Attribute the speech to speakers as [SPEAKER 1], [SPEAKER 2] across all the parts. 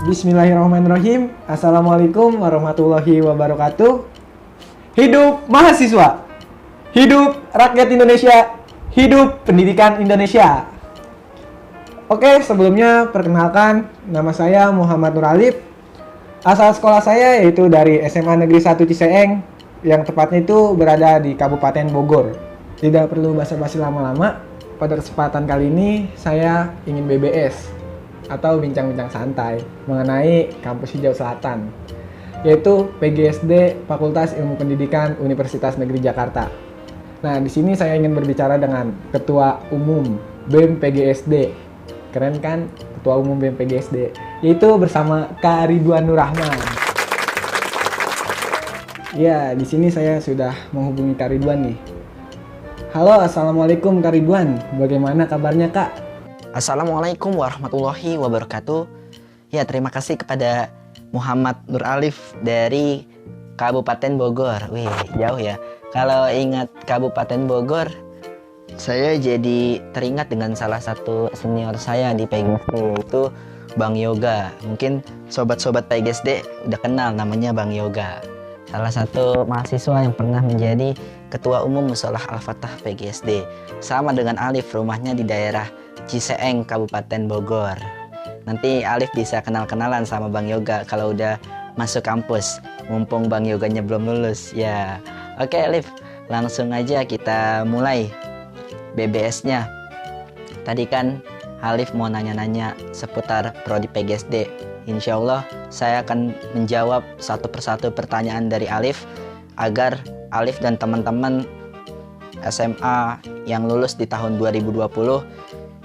[SPEAKER 1] Bismillahirrahmanirrahim. Assalamualaikum warahmatullahi wabarakatuh. Hidup mahasiswa, hidup rakyat Indonesia, hidup pendidikan Indonesia. Oke, sebelumnya perkenalkan, nama saya Muhammad Nur Alif. Asal sekolah saya yaitu dari SMA Negeri 1 Ciseeng, yang tepatnya itu berada di Kabupaten Bogor. Tidak perlu basa-basi lama-lama, pada kesempatan kali ini saya ingin BBS atau bincang-bincang santai mengenai kampus hijau selatan, yaitu PGSD Fakultas Ilmu Pendidikan Universitas Negeri Jakarta. Nah, di sini saya ingin berbicara dengan Ketua Umum BEM PGSD. Keren kan? Ketua Umum BEM PGSD, yaitu bersama Kak Ridwan Nur Rahman. Ya, di sini saya sudah menghubungi Kak Ridwan nih. Halo, assalamualaikum Kak Ridwan. Bagaimana kabarnya Kak?
[SPEAKER 2] Assalamualaikum warahmatullahi wabarakatuh. Ya, terima kasih kepada Muhammad Nur Alif dari Kabupaten Bogor. Wih, jauh ya. Kalau ingat Kabupaten Bogor, saya jadi teringat dengan salah satu senior saya di PGSD, yaitu Bang Yoga. Mungkin sobat-sobat PGSD udah kenal namanya Bang Yoga. Salah satu mahasiswa yang pernah menjadi Ketua Umum Musholah Al-Fatah PGSD. Sama dengan Alif, rumahnya di daerah Ciseeng, Kabupaten Bogor. Nanti Alif bisa kenal-kenalan sama Bang Yoga kalau udah masuk kampus. Mumpung Bang Yoganya belum lulus. Ya, oke Alif, langsung aja kita mulai BBS-nya. Tadi kan Alif mau nanya-nanya seputar prodi PGSD. Insya Allah saya akan menjawab satu persatu pertanyaan dari Alif agar Alif dan teman-teman SMA yang lulus di tahun 2020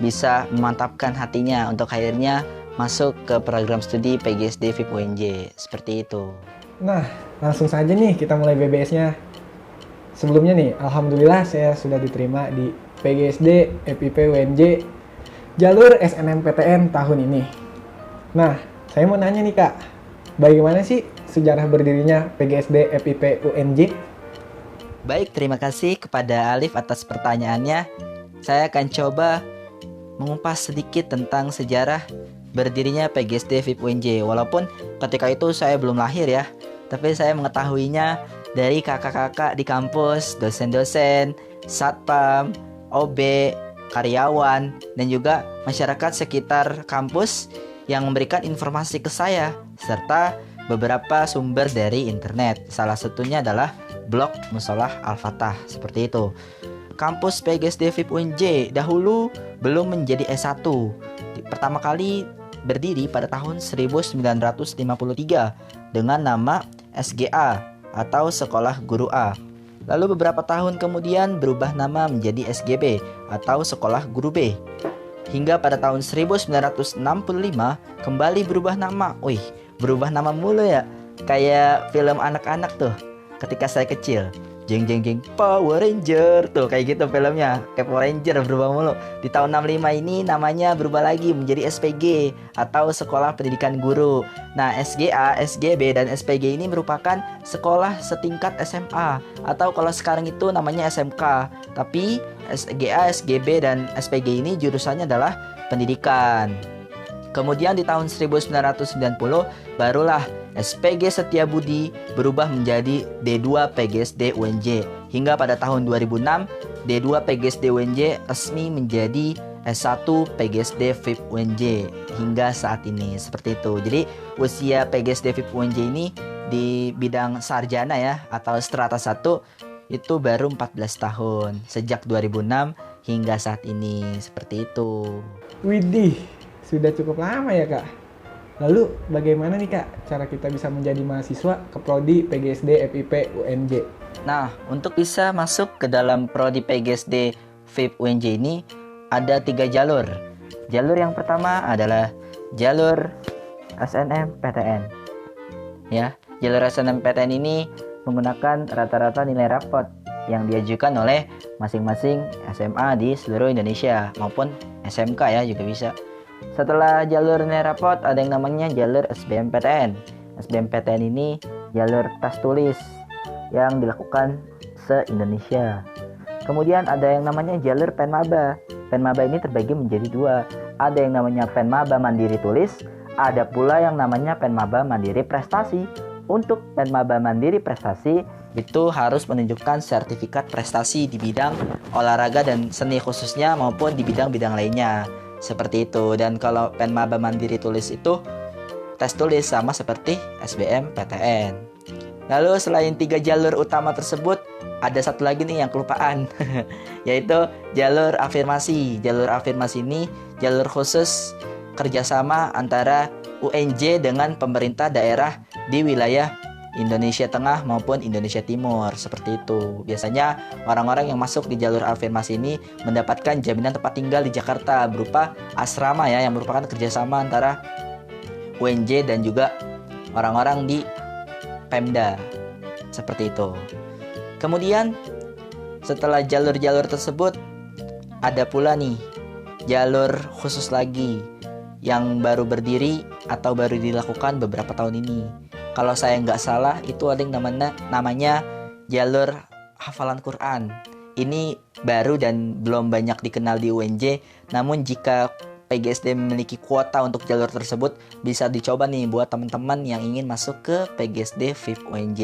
[SPEAKER 2] bisa memantapkan hatinya untuk akhirnya masuk ke program studi PGSD VIP UNJ. Seperti itu.
[SPEAKER 1] Nah, langsung saja nih kita mulai BBS-nya. Sebelumnya nih, alhamdulillah saya sudah diterima di PGSD FIP UNJ jalur SNMPTN tahun ini. Nah, saya mau nanya nih Kak, bagaimana sih sejarah berdirinya PGSD FIP UNJ?
[SPEAKER 2] Baik, terima kasih kepada Alif atas pertanyaannya. Saya akan coba mengupas sedikit tentang sejarah berdirinya PGSD VIP UNJ. Walaupun ketika itu saya belum lahir ya, tapi saya mengetahuinya dari kakak-kakak di kampus, dosen-dosen, satpam, OB, karyawan, dan juga masyarakat sekitar kampus yang memberikan informasi ke saya, serta beberapa sumber dari internet. Salah satunya adalah blog Musholah Al-Fatah, seperti itu. Kampus PGSD VIP UNJ dahulu belum menjadi S1. Pertama kali berdiri pada tahun 1953 dengan nama SGA atau Sekolah Guru A. Lalu beberapa tahun kemudian berubah nama menjadi SGB atau Sekolah Guru B. Hingga pada tahun 1965 kembali berubah nama. Wih, berubah nama mulu ya. Kayak film anak-anak tuh ketika saya kecil. Jeng jeng jeng Power Ranger tuh, kayak gitu filmnya, kayak Power Ranger berubah mulu. Di tahun 65 ini namanya berubah lagi menjadi SPG atau Sekolah Pendidikan Guru. Nah, SGA, SGB dan SPG ini merupakan sekolah setingkat SMA atau kalau sekarang itu namanya SMK. Tapi SGA, SGB dan SPG ini jurusannya adalah pendidikan. Kemudian di tahun 1990 barulah SPG Setiabudi berubah menjadi D2 PGSD UNJ. Hingga pada tahun 2006 D2 PGSD UNJ resmi menjadi S1 PGSD VIP UNJ hingga saat ini. Seperti itu. Jadi usia PGSD VIP UNJ ini di bidang sarjana ya atau strata 1 itu baru 14 tahun sejak 2006 hingga saat ini. Seperti itu.
[SPEAKER 1] Widih, sudah cukup lama ya Kak. Lalu bagaimana nih Kak cara kita bisa menjadi mahasiswa ke prodi PGSD FIP UNJ?
[SPEAKER 2] Nah, untuk bisa masuk ke dalam prodi PGSD VIP UNJ ini ada 3 jalur. Jalur yang pertama adalah jalur SNMPTN. Ya, jalur SNMPTN ini menggunakan rata-rata nilai rapot yang diajukan oleh masing-masing SMA di seluruh Indonesia maupun SMK ya juga bisa. Setelah jalur nilai rapot ada yang namanya jalur SBMPTN. SBMPTN ini jalur tas tulis yang dilakukan se-Indonesia. Kemudian ada yang namanya jalur PENMABA. PENMABA ini terbagi menjadi 2. Ada yang namanya PENMABA mandiri tulis, Ada pula yang namanya Penmaba Mandiri Prestasi. Untuk Penmaba Mandiri Prestasi itu harus menunjukkan sertifikat prestasi di bidang olahraga dan seni khususnya maupun di bidang-bidang lainnya. Seperti itu. Dan kalau Penmaba Mandiri Tulis itu tes tulis sama seperti SBMPTN. Lalu selain 3 jalur utama tersebut, ada satu lagi nih yang kelupaan, yaitu jalur afirmasi. Jalur afirmasi ini jalur khusus kerjasama antara UNJ dengan pemerintah daerah di wilayah Indonesia Tengah maupun Indonesia Timur. Seperti itu. Biasanya orang-orang yang masuk di jalur afirmasi ini mendapatkan jaminan tempat tinggal di Jakarta berupa asrama ya, yang merupakan kerjasama antara UNJ dan juga orang-orang di Pemda. Seperti itu. Kemudian setelah jalur-jalur tersebut, ada pula nih jalur khusus lagi yang baru berdiri atau baru dilakukan beberapa tahun ini. Kalau saya nggak salah itu ada yang namanya jalur hafalan Quran. Ini baru dan belum banyak dikenal di UNJ. Namun jika PGSD memiliki kuota untuk jalur tersebut, bisa dicoba nih buat teman-teman yang ingin masuk ke PGSD FIP UNJ.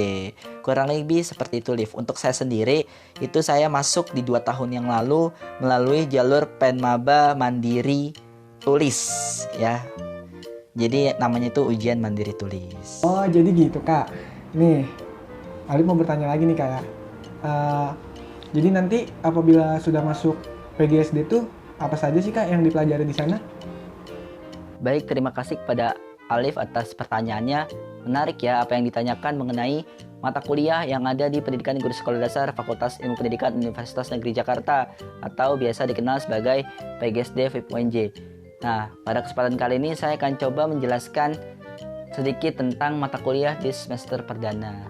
[SPEAKER 2] Kurang lebih seperti itu, Liv. Untuk saya sendiri, itu saya masuk di 2 tahun yang lalu melalui jalur Penmaba Mandiri Tulis ya. Jadi namanya itu ujian mandiri tulis.
[SPEAKER 1] Oh, jadi gitu, Kak. Nih, Alif mau bertanya lagi nih, Kak ya. Jadi nanti apabila sudah masuk PGSD tuh apa saja sih, Kak, yang dipelajari di sana?
[SPEAKER 2] Baik, terima kasih kepada Alif atas pertanyaannya. Menarik ya apa yang ditanyakan mengenai mata kuliah yang ada di Pendidikan Guru Sekolah Dasar Fakultas Ilmu Pendidikan Universitas Negeri Jakarta atau biasa dikenal sebagai PGSD FIP UNJ. Nah, pada kesempatan kali ini saya akan coba menjelaskan sedikit tentang mata kuliah di semester perdana.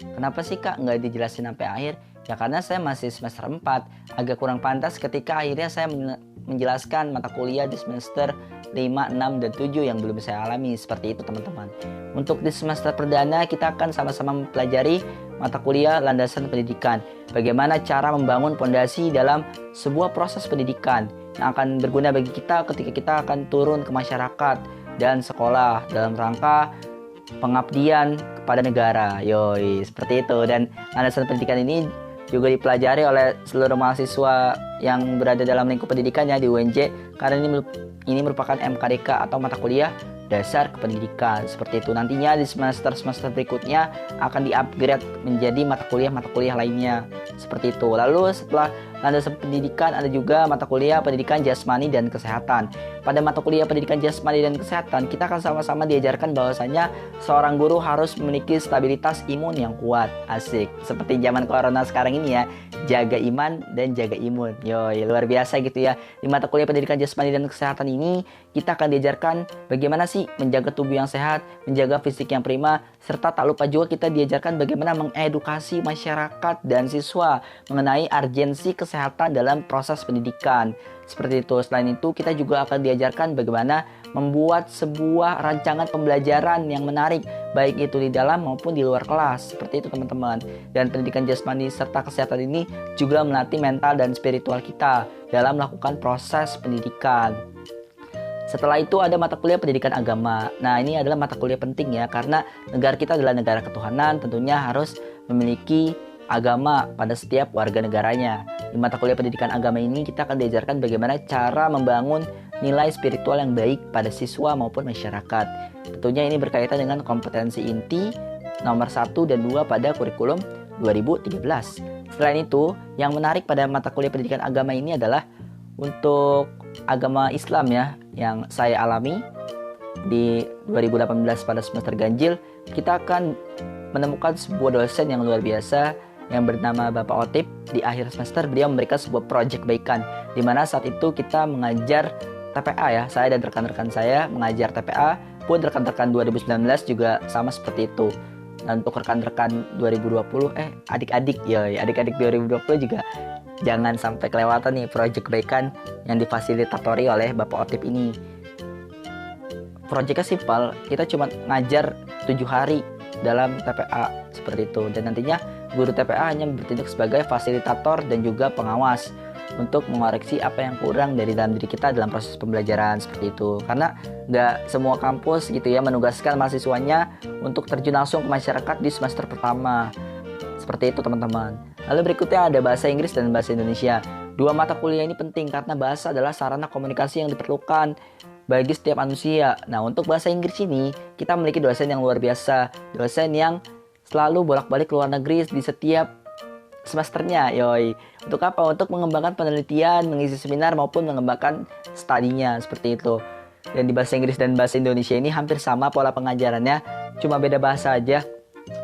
[SPEAKER 2] Kenapa sih, Kak, nggak dijelasin sampai akhir? Ya karena saya masih semester 4, agak kurang pantas ketika akhirnya saya menjelaskan mata kuliah di semester 5, 6, dan 7 yang belum saya alami. Seperti itu, teman-teman. Untuk di semester perdana kita akan sama-sama mempelajari mata kuliah landasan pendidikan. Bagaimana cara membangun fondasi dalam sebuah proses pendidikan yang akan berguna bagi kita ketika kita akan turun ke masyarakat dan sekolah dalam rangka pengabdian kepada negara. Yoi, seperti itu. Dan landasan pendidikan ini juga dipelajari oleh seluruh mahasiswa yang berada dalam lingkup pendidikannya di UNJ karena ini merupakan MKDK atau mata kuliah dasar kependidikan. Seperti itu. Nantinya di semester berikutnya akan di-upgrade menjadi mata kuliah lainnya. Seperti itu. Lalu setelah landasan pendidikan ada juga mata kuliah pendidikan jasmani dan kesehatan. Pada mata kuliah pendidikan jasmani dan kesehatan, kita akan sama-sama diajarkan bahwasanya seorang guru harus memiliki stabilitas imun yang kuat. Asik. Seperti zaman corona sekarang ini ya, jaga iman dan jaga imun. Yoi, luar biasa gitu ya. Di mata kuliah pendidikan jasmani dan kesehatan ini, kita akan diajarkan bagaimana sih menjaga tubuh yang sehat, menjaga fisik yang prima, serta tak lupa juga kita diajarkan bagaimana mengedukasi masyarakat dan siswa mengenai urgensi kesehatan dalam proses pendidikan. Seperti itu. Selain itu, kita juga akan diajarkan bagaimana membuat sebuah rancangan pembelajaran yang menarik, baik itu di dalam maupun di luar kelas. Seperti itu, teman-teman. Dan pendidikan jasmani serta kesehatan ini juga melatih mental dan spiritual kita dalam melakukan proses pendidikan. Setelah itu ada mata kuliah pendidikan agama. Nah, ini adalah mata kuliah penting ya, karena negara kita adalah negara ketuhanan, tentunya harus memiliki agama pada setiap warga negaranya. Di mata kuliah pendidikan agama ini kita akan diajarkan bagaimana cara membangun nilai spiritual yang baik pada siswa maupun masyarakat. Tentunya ini berkaitan dengan kompetensi inti nomor 1 dan 2 pada kurikulum 2013. Selain itu, yang menarik pada mata kuliah pendidikan agama ini adalah untuk agama Islam ya, yang saya alami di 2018 pada semester ganjil. Kita akan menemukan sebuah dosen yang luar biasa yang bernama Bapak Otip. Di akhir semester beliau memberikan sebuah proyek kebaikan, di mana saat itu kita mengajar TPA ya. Saya dan rekan-rekan saya mengajar TPA, pun rekan-rekan 2019 juga sama seperti itu. Dan untuk rekan-rekan 2020 adik-adik 2020 juga jangan sampai kelewatan nih proyek kebaikan yang difasilitatori oleh Bapak Otip ini. Proyeknya simpel, kita cuma ngajar 7 hari dalam TPA seperti itu, dan nantinya guru TPA hanya bertindak sebagai fasilitator dan juga pengawas. untuk mengoreksi apa yang kurang dari dalam diri kita dalam proses pembelajaran seperti itu. Karena nggak semua kampus gitu ya menugaskan mahasiswanya untuk terjun langsung ke masyarakat di semester pertama. Seperti itu teman-teman. Lalu berikutnya ada bahasa Inggris dan bahasa Indonesia. Dua mata kuliah ini penting karena bahasa adalah sarana komunikasi yang diperlukan bagi setiap manusia. Nah, untuk bahasa Inggris ini, kita memiliki dosen yang luar biasa. Dosen yang selalu bolak-balik ke luar negeri di setiap semesternya, yoi. Untuk apa? Untuk mengembangkan penelitian, mengisi seminar, maupun mengembangkan studinya, seperti itu. Dan di bahasa Inggris dan bahasa Indonesia ini hampir sama pola pengajarannya, cuma beda bahasa aja.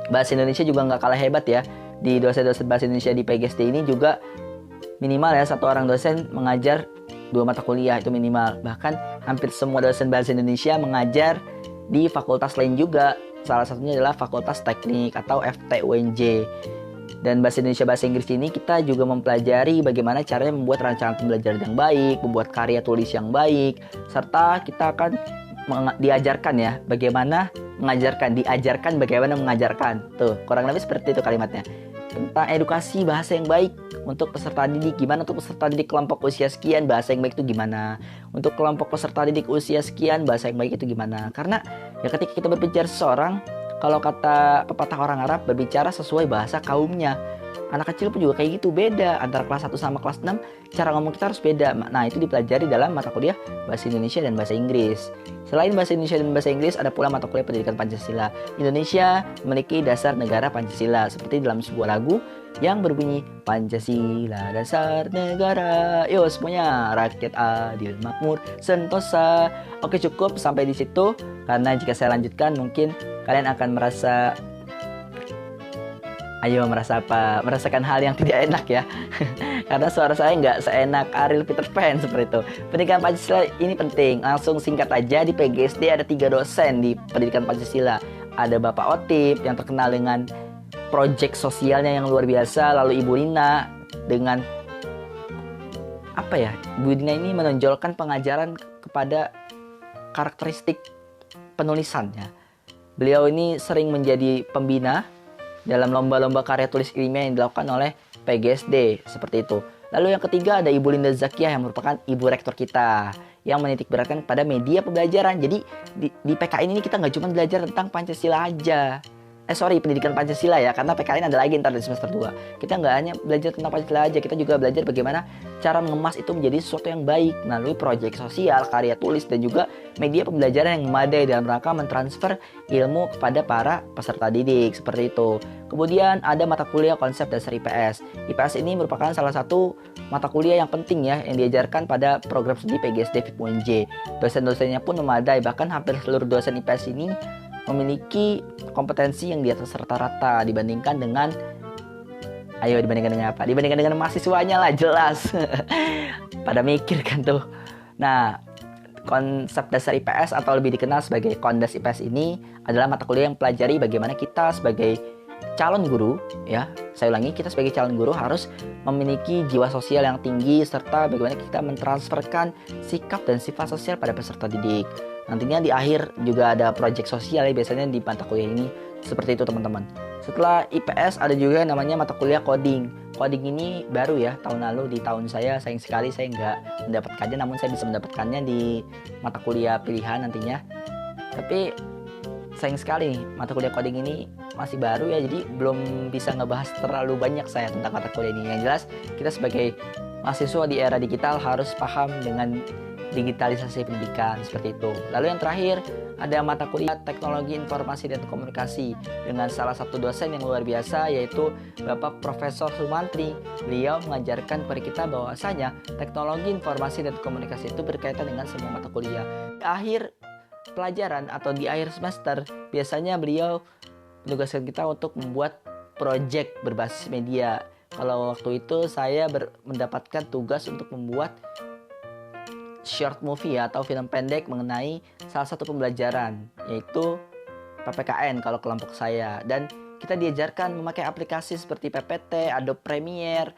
[SPEAKER 2] Bahasa Indonesia juga nggak kalah hebat ya. Di dosen-dosen bahasa Indonesia di PGSD ini juga minimal ya, satu orang dosen mengajar 2 mata kuliah, itu minimal. Bahkan hampir semua dosen bahasa Indonesia mengajar di fakultas lain juga. Salah satunya adalah Fakultas Teknik atau FTUNJ. Dan bahasa Indonesia bahasa Inggris ini kita juga mempelajari bagaimana caranya membuat rancangan pembelajaran yang baik, membuat karya tulis yang baik, serta kita akan diajarkan ya bagaimana diajarkan bagaimana mengajarkan. Tuh, kurang lebih seperti itu kalimatnya. Tentang edukasi bahasa yang baik untuk peserta didik. Gimana untuk peserta didik kelompok usia sekian bahasa yang baik itu gimana? Untuk kelompok peserta didik usia sekian bahasa yang baik itu gimana? Karena ya ketika kita berbicara seseorang, kalau kata pepatah orang Arab, berbicara sesuai bahasa kaumnya. Anak kecil pun juga kayak gitu, beda antara kelas 1 sama kelas 6, cara ngomong kita harus beda. Nah, itu dipelajari dalam mata kuliah bahasa Indonesia dan bahasa Inggris. Selain bahasa Indonesia dan bahasa Inggris, ada pula mata kuliah pendidikan Pancasila. Indonesia memiliki dasar negara Pancasila, seperti dalam sebuah lagu yang berbunyi Pancasila dasar negara, yo semuanya rakyat adil makmur sentosa. Oke, cukup sampai di situ, karena jika saya lanjutkan mungkin kalian akan merasa merasakan hal yang tidak enak ya. Karena suara saya nggak seenak Ariel Peter Pan seperti itu. Pendidikan Pancasila ini penting. Langsung singkat aja, di PGSD ada 3 dosen di pendidikan Pancasila. Ada Bapak Otip yang terkenal dengan proyek sosialnya yang luar biasa. Lalu Ibu Nina dengan Ibu Nina ini menonjolkan pengajaran kepada karakteristik penulisannya. Beliau ini sering menjadi pembina dalam lomba-lomba karya tulis ilmiah yang dilakukan oleh PGSD, seperti itu. Lalu yang ketiga ada Ibu Linda Zakiah yang merupakan ibu rektor kita, yang menitik beratkan pada media pembelajaran. Jadi di PKN ini kita nggak cuma belajar tentang Pancasila aja. Pendidikan Pancasila ya, karena PKN ada lagi ntar di semester 2. Kita nggak hanya belajar tentang Pancasila aja, kita juga belajar bagaimana cara mengemas itu menjadi sesuatu yang baik melalui proyek sosial, karya tulis, dan juga media pembelajaran yang memadai dalam rangka mentransfer ilmu kepada para peserta didik, seperti itu. Kemudian ada mata kuliah konsep dasar IPS. IPS ini merupakan salah satu mata kuliah yang penting ya, yang diajarkan pada program studi PGSD FIP UNJ. Dosen-dosennya pun memadai, bahkan hampir seluruh dosen IPS ini memiliki kompetensi yang di atas rata-rata dibandingkan dengan apa? Dibandingkan dengan mahasiswanya lah, jelas. Pada mikir kan tuh. Nah, konsep dasar IPS atau lebih dikenal sebagai Kondas IPS ini adalah mata kuliah yang pelajari bagaimana kita sebagai calon guru, ya, saya ulangi, kita sebagai calon guru harus memiliki jiwa sosial yang tinggi serta bagaimana kita mentransferkan sikap dan sifat sosial pada peserta didik. Nantinya di akhir juga ada proyek sosial ya, biasanya di mata kuliah ini, seperti itu teman-teman. Setelah IPS ada juga namanya mata kuliah coding. Coding ini baru ya, tahun lalu di tahun saya, sayang sekali saya nggak mendapatkannya, namun saya bisa mendapatkannya di mata kuliah pilihan nantinya. Tapi sayang sekali nih, mata kuliah coding ini masih baru ya, jadi belum bisa ngebahas terlalu banyak saya tentang mata kuliah ini. Yang jelas kita sebagai mahasiswa di era digital harus paham dengan digitalisasi pendidikan, seperti itu. Lalu yang terakhir ada mata kuliah teknologi informasi dan komunikasi dengan salah satu dosen yang luar biasa, yaitu Bapak Profesor Sumantri. Beliau mengajarkan kepada kita bahwasanya teknologi informasi dan komunikasi itu berkaitan dengan semua mata kuliah. Di akhir pelajaran atau di akhir semester biasanya beliau menugaskan kita untuk membuat proyek berbasis media. Kalau waktu itu saya mendapatkan tugas untuk membuat short movie atau film pendek mengenai salah satu pembelajaran, yaitu PPKN kalau kelompok saya. Dan kita diajarkan memakai aplikasi seperti PPT, Adobe Premiere,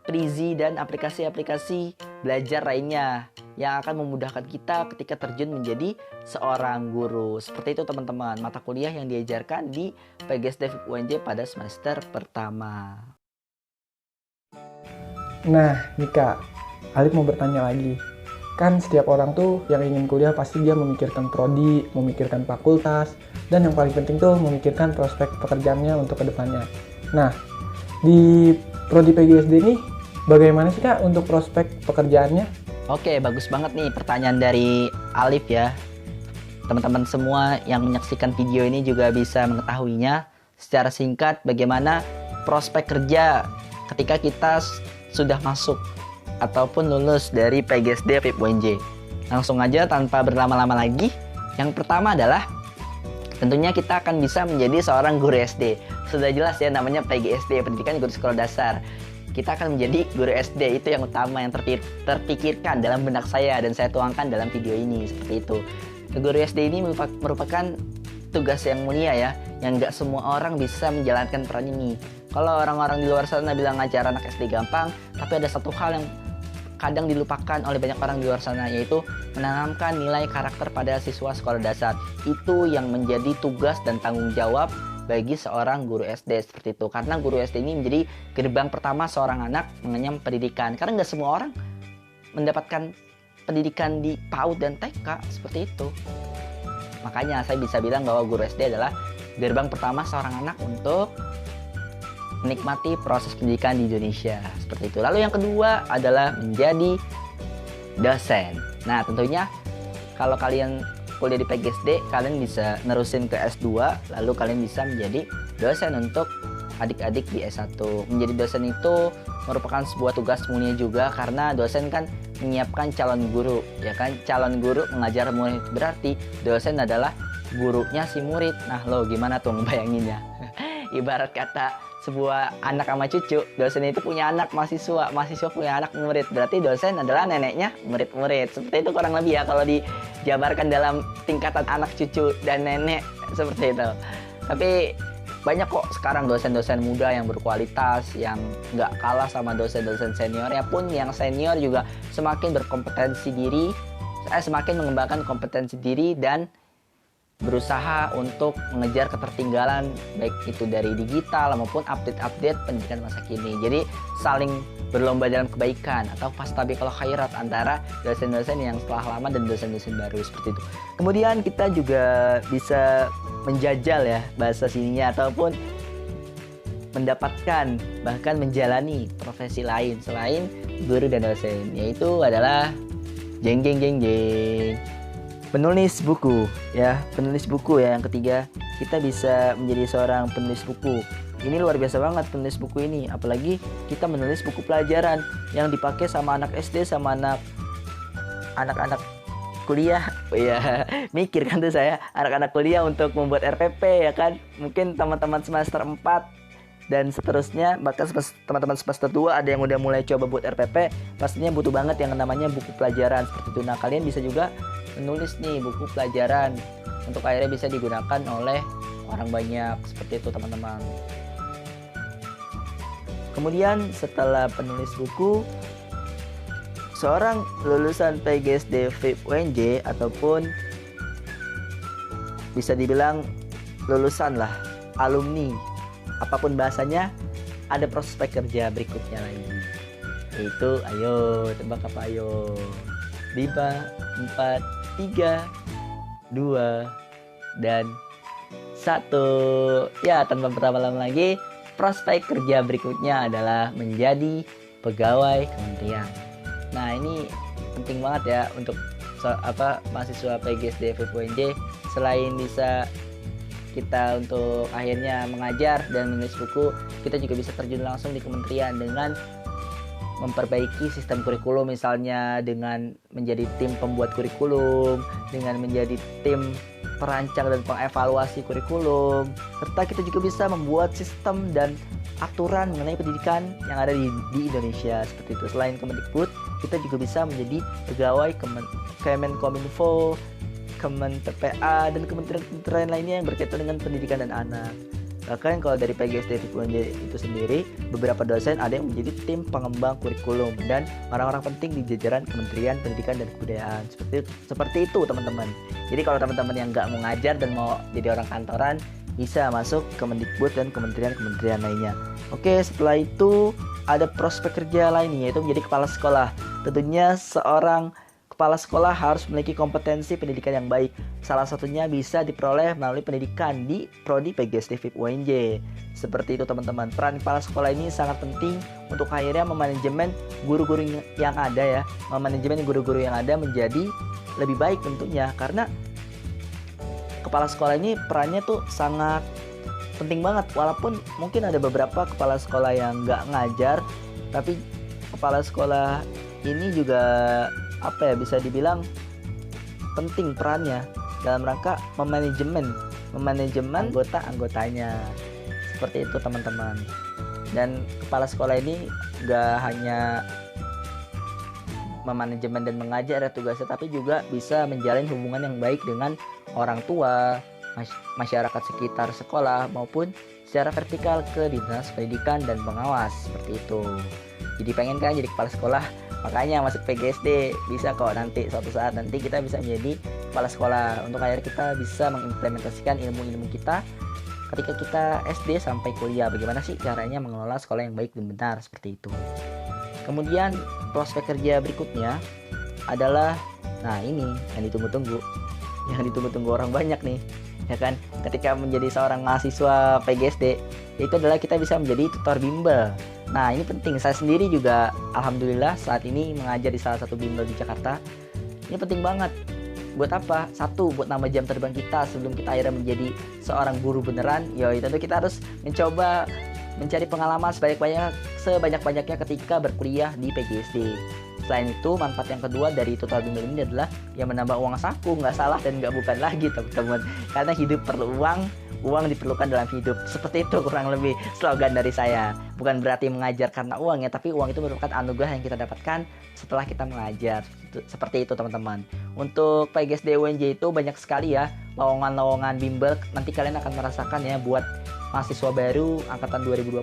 [SPEAKER 2] Prezi, dan aplikasi-aplikasi belajar lainnya yang akan memudahkan kita ketika terjun menjadi seorang guru. Seperti itu teman-teman, mata kuliah yang diajarkan di PGSD FIP UNJ pada semester pertama.
[SPEAKER 1] Nah, nih Kak, Alif mau bertanya lagi. Kan setiap orang tuh yang ingin kuliah pasti dia memikirkan prodi, memikirkan fakultas, dan yang paling penting tuh memikirkan prospek pekerjaannya untuk kedepannya. Nah, di prodi PGSD ini bagaimana sih Kak untuk prospek pekerjaannya?
[SPEAKER 2] Oke, bagus banget nih pertanyaan dari Alif ya. Teman-teman semua yang menyaksikan video ini juga bisa mengetahuinya secara singkat bagaimana prospek kerja ketika kita sudah masuk ataupun lulus dari PGSD FIP UNJ. Langsung aja tanpa berlama-lama lagi. Yang pertama adalah tentunya kita akan bisa menjadi seorang guru SD. Sudah jelas ya namanya PGSD, Pendidikan Guru Sekolah Dasar. Kita akan menjadi guru SD, itu yang utama yang terpikirkan dalam benak saya dan saya tuangkan dalam video ini seperti itu. Guru SD ini merupakan tugas yang mulia ya, yang nggak semua orang bisa menjalankan peran ini. Kalau orang-orang di luar sana bilang ngajar anak SD gampang, tapi ada satu hal yang kadang dilupakan oleh banyak orang di luar sana, yaitu menanamkan nilai karakter pada siswa sekolah dasar. Itu yang menjadi tugas dan tanggung jawab bagi seorang guru SD seperti itu. Karena guru SD ini menjadi gerbang pertama seorang anak mengenyam pendidikan. Karena nggak semua orang mendapatkan pendidikan di PAUD dan TK seperti itu. Makanya saya bisa bilang bahwa guru SD adalah gerbang pertama seorang anak untuk menikmati proses pendidikan di Indonesia seperti itu. Lalu yang kedua adalah menjadi dosen. Nah, tentunya kalau kalian kuliah di PGSD, kalian bisa nerusin ke S2, lalu kalian bisa menjadi dosen untuk adik-adik di S1. Menjadi dosen itu merupakan sebuah tugas mulia juga, karena dosen kan menyiapkan calon guru, ya kan? Calon guru mengajar murid, berarti dosen adalah gurunya si murid. Nah, lo gimana tuh ngebayanginnya? Ibarat kata sebuah anak sama cucu, dosen itu punya anak mahasiswa, mahasiswa punya anak murid, berarti dosen adalah neneknya murid-murid. Seperti itu kurang lebih ya kalau dijabarkan dalam tingkatan anak, cucu, dan nenek seperti itu. Tapi banyak kok sekarang dosen-dosen muda yang berkualitas, yang nggak kalah sama dosen-dosen seniornya, pun yang senior juga semakin berkompetensi diri, semakin mengembangkan kompetensi diri dan berusaha untuk mengejar ketertinggalan, baik itu dari digital maupun update-update pendidikan masa kini. Jadi saling berlomba dalam kebaikan atau fastabiqul khairat antara dosen-dosen yang setelah lama dan dosen-dosen baru seperti itu. Kemudian kita juga bisa menjajal ya bahasa sininya, ataupun mendapatkan bahkan menjalani profesi lain selain guru dan dosen, yaitu adalah jeng jeng jeng jeng penulis buku ya. Penulis buku ya, yang ketiga kita bisa menjadi seorang penulis buku. Ini luar biasa banget penulis buku ini, apalagi kita menulis buku pelajaran yang dipakai sama anak SD sama anak-anak kuliah. Oh iya, mikir kan tuh saya, anak-anak kuliah untuk membuat RPP ya kan. Mungkin teman-teman semester 4 dan seterusnya, bahkan teman-teman semester 2 ada yang udah mulai coba buat RPP, pastinya butuh banget yang namanya buku pelajaran seperti itu. Nah, kalian bisa juga menulis nih buku pelajaran untuk akhirnya bisa digunakan oleh orang banyak seperti itu teman-teman. Kemudian setelah penulis buku, seorang lulusan PGSD FIP UNJ ataupun bisa dibilang lulusan lah, alumni, apapun bahasanya, ada prospek kerja berikutnya lagi, yaitu ayo tebak apa? Ayo 5, 4, 3, 2, dan 1. Ya, tanpa berlama-lama lagi, prospek kerja berikutnya adalah menjadi pegawai kementerian. Nah, ini penting banget ya untuk mahasiswa PGSD FIP UNJ. Selain bisa kita untuk akhirnya mengajar dan menulis buku, kita juga bisa terjun langsung di kementerian dengan memperbaiki sistem kurikulum, misalnya dengan menjadi tim pembuat kurikulum, dengan menjadi tim perancang dan pengevaluasi kurikulum, serta kita juga bisa membuat sistem dan aturan mengenai pendidikan yang ada di Indonesia seperti itu. Selain Kemendikbud, kita juga bisa menjadi pegawai Kemenkominfo, Kemen-PPA, dan kementerian lainnya yang berkaitan dengan pendidikan dan anak. Bahkan kalau dari PGSD FIP UNJ itu sendiri, beberapa dosen ada yang menjadi tim pengembang kurikulum dan orang-orang penting di jajaran Kementerian Pendidikan dan Kebudayaan. Seperti itu teman-teman. Jadi kalau teman-teman yang nggak mau ngajar dan mau jadi orang kantoran, bisa masuk Kemendikbud dan kementerian-kementerian lainnya. Oke, setelah itu ada prospek kerja lainnya, yaitu menjadi kepala sekolah. Tentunya seorang kepala sekolah harus memiliki kompetensi pendidikan yang baik. Salah satunya bisa diperoleh melalui pendidikan di Prodi PGSD FIP UNJ. Seperti itu teman-teman. Peran kepala sekolah ini sangat penting untuk akhirnya memanajemen guru-guru yang ada ya. Memanajemen guru-guru yang ada menjadi lebih baik tentunya. Karena kepala sekolah ini perannya tuh sangat penting banget. Walaupun mungkin ada beberapa kepala sekolah yang nggak ngajar, tapi kepala sekolah ini juga bisa dibilang penting perannya dalam rangka memanajemen anggota-anggotanya. Seperti itu teman-teman. Dan kepala sekolah ini gak hanya memanajemen dan mengajar tugasnya, tapi juga bisa menjalin hubungan yang baik dengan orang tua, masyarakat sekitar sekolah, maupun secara vertikal ke dinas pendidikan dan pengawas. Seperti itu. Jadi pengen kan jadi kepala sekolah? Makanya masuk PGSD, bisa kok nanti suatu saat nanti kita bisa menjadi kepala sekolah. Untuk akhirnya kita bisa mengimplementasikan ilmu-ilmu kita ketika kita SD sampai kuliah. Bagaimana sih caranya mengelola sekolah yang baik dan benar, seperti itu. Kemudian prospek kerja berikutnya adalah, nah ini yang ditunggu-tunggu orang banyak nih, ya kan? Ketika menjadi seorang mahasiswa PGSD, itu adalah kita bisa menjadi tutor bimbel. Nah ini penting, saya sendiri juga alhamdulillah saat ini mengajar di salah satu bimbel di Jakarta. Ini penting banget. Buat apa? Satu, buat nambah jam terbang kita sebelum kita akhirnya menjadi seorang guru beneran. Tentu kita harus mencoba mencari pengalaman sebanyak-banyaknya ketika berkuliah di PGSD. Selain itu, manfaat yang kedua dari tutor bimbel ini adalah yang menambah uang saku. Nggak salah dan nggak bukan lagi teman-teman. Karena hidup perlu uang, uang diperlukan dalam hidup. Seperti itu kurang lebih slogan dari saya. Bukan berarti mengajar karena uang ya, tapi uang itu merupakan anugerah yang kita dapatkan setelah kita mengajar. Seperti itu teman-teman. Untuk PGSD UNJ itu banyak sekali ya lowongan-lowongan bimbel. Nanti kalian akan merasakan ya, buat mahasiswa baru angkatan 2020.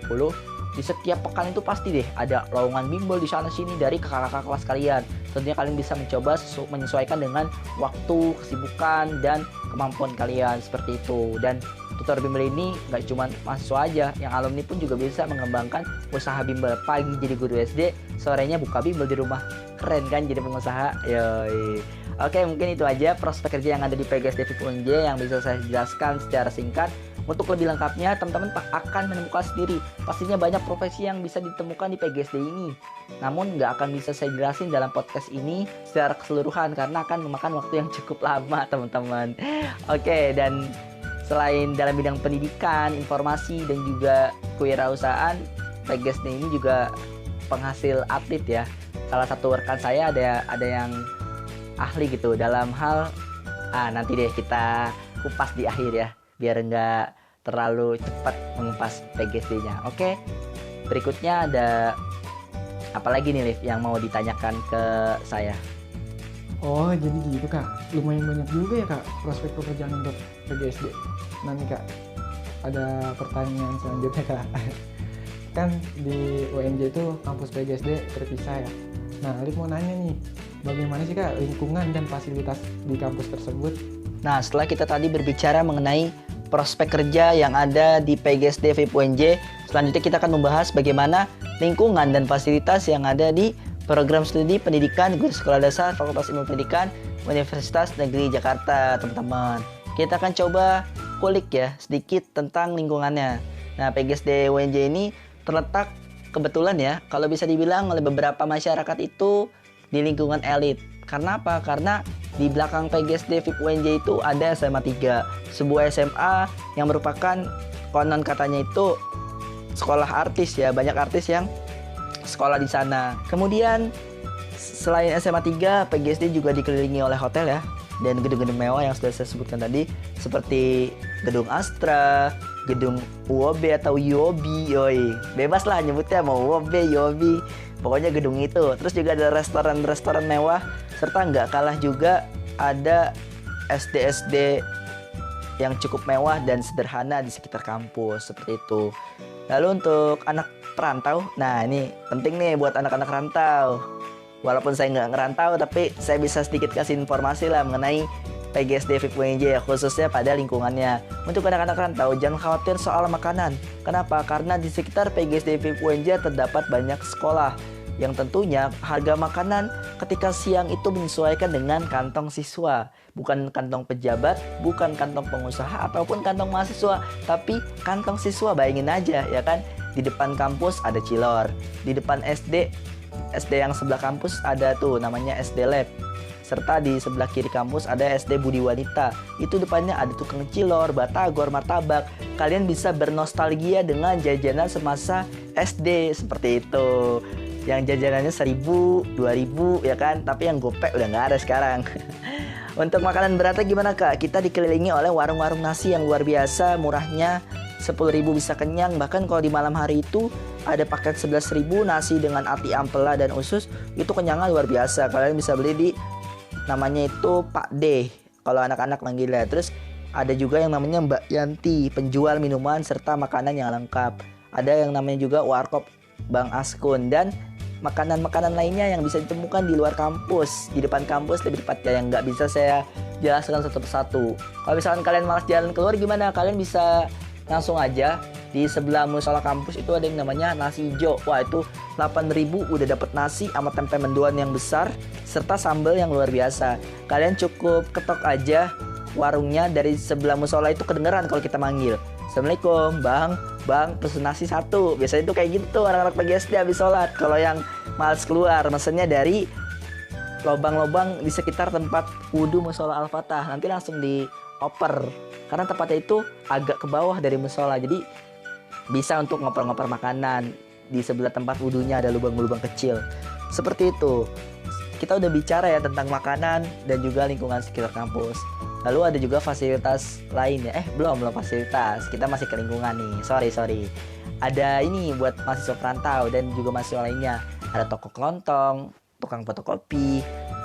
[SPEAKER 2] Di setiap pekan itu pasti deh ada lowongan bimbel di sana sini dari kakak-kakak kelas kalian. Tentunya kalian bisa mencoba menyesuaikan dengan waktu, kesibukan, dan kemampuan kalian, seperti itu. Dan tutor bimbel ini nggak cuma mahasiswa aja, yang alumni pun juga bisa mengembangkan usaha bimbel. Pagi jadi guru SD, sorenya buka bimbel di rumah. Keren kan jadi pengusaha? Yoi. Oke, mungkin itu aja prospek kerja yang ada di PGSD FIP UNJ yang bisa saya jelaskan secara singkat. Untuk lebih lengkapnya, teman-teman akan menemukan sendiri. Pastinya banyak profesi yang bisa ditemukan di PGSD ini. Namun nggak akan bisa saya jelasin dalam podcast ini secara keseluruhan karena akan memakan waktu yang cukup lama teman-teman. Oke, dan selain dalam bidang pendidikan, informasi, dan juga kewirausahaan, PGSD ini juga penghasil atlet ya. Salah satu rekan saya ada yang ahli gitu dalam hal, nanti deh kita kupas di akhir ya, biar nggak terlalu cepat mengupas PGSD-nya. Oke, berikutnya ada apa lagi nih Liv yang mau ditanyakan ke saya?
[SPEAKER 1] Oh jadi gitu kak, lumayan banyak juga ya kak prospek pekerjaan untuk PGSD. Nanti kak, ada pertanyaan selanjutnya kak. Kan di UNJ itu kampus PGSD terpisah ya. Nah Liv mau nanya nih, bagaimana sih kak lingkungan dan fasilitas di kampus tersebut?
[SPEAKER 2] Nah, setelah kita tadi berbicara mengenai prospek kerja yang ada di PGSD FIP UNJ, selanjutnya kita akan membahas bagaimana lingkungan dan fasilitas yang ada di program studi pendidikan guru sekolah dasar Fakultas Ilmu Pendidikan Universitas Negeri Jakarta, teman-teman. Kita akan coba kulik ya sedikit tentang lingkungannya. Nah, PGSD UNJ ini terletak kebetulan ya, kalau bisa dibilang oleh beberapa masyarakat itu di lingkungan elit. Karena apa? Karena di belakang PGSD FIP UNJ itu ada SMA 3, sebuah SMA yang merupakan konon katanya itu sekolah artis ya, banyak artis yang sekolah di sana. Kemudian selain SMA 3, PGSD juga dikelilingi oleh hotel ya, dan gedung-gedung mewah yang sudah saya sebutkan tadi, seperti Gedung Astra, Gedung UOB atau UOB, bebas lah nyebutnya mau UOB, UOB, pokoknya gedung itu. Terus juga ada restoran-restoran mewah, serta nggak kalah juga ada SD-SD yang cukup mewah dan sederhana di sekitar kampus, seperti itu. Lalu untuk anak perantau, nah ini penting nih buat anak-anak rantau. Walaupun saya nggak ngerantau, tapi saya bisa sedikit kasih informasi lah mengenai PGSD FIP UNJ khususnya pada lingkungannya. Untuk anak-anak rantau jangan khawatir soal makanan. Kenapa? Karena di sekitar PGSD FIP UNJ terdapat banyak sekolah yang tentunya harga makanan ketika siang itu menyesuaikan dengan kantong siswa, bukan kantong pejabat, bukan kantong pengusaha ataupun kantong mahasiswa, tapi kantong siswa. Bayangin aja ya kan, di depan kampus ada cilor, di depan SD yang sebelah kampus ada tuh namanya SD Lab, serta di sebelah kiri kampus ada SD Budi Wanita. Itu depannya ada tukang cilor, batagor, martabak. Kalian bisa bernostalgia dengan jajanan semasa SD seperti itu. Yang jajanannya 1.000, 2.000 ya kan, tapi yang gopek udah nggak ada sekarang. Untuk makanan beratnya gimana Kak? Kita dikelilingi oleh warung-warung nasi yang luar biasa, murahnya 10.000 bisa kenyang. Bahkan kalau di malam hari itu ada paket 11.000 nasi dengan ati ampela dan usus, itu kenyangnya luar biasa. Kalian bisa beli di namanya itu Pak D kalau anak-anak manggilnya. Terus ada juga yang namanya Mbak Yanti, penjual minuman serta makanan yang lengkap. Ada yang namanya juga Warkop Bang Askun, dan makanan-makanan lainnya yang bisa ditemukan di luar kampus, di depan kampus lebih tepatnya, yang nggak bisa saya jelaskan satu persatu. Kalau misalkan kalian malas jalan keluar gimana? Kalian bisa langsung aja di sebelah musola kampus itu ada yang namanya nasi hijau. Wah, itu 8.000 udah dapat nasi sama tempe mendoan yang besar serta sambal yang luar biasa. Kalian cukup ketok aja warungnya, dari sebelah musola itu kedengeran kalau kita manggil. Assalamualaikum bang pesen nasi 1. Biasanya itu kayak gitu anak-anak PGSD habis sholat. Kalau yang males keluar, mesennya dari lobang-lobang di sekitar tempat wudhu musola Al-Fatah, nanti langsung dioper. Karena tempatnya itu agak ke bawah dari musola, jadi bisa untuk ngoper-ngoper makanan. Di sebelah tempat wudhunya ada lubang-lubang kecil. Seperti itu. Kita udah bicara ya tentang makanan dan juga lingkungan sekitar kampus. Lalu ada juga fasilitas lainnya. Belum fasilitas. Kita masih ke lingkungan nih. Sorry. Ada ini buat mahasiswa perantau dan juga mahasiswa lainnya. Ada toko kelontong, tukang fotokopi,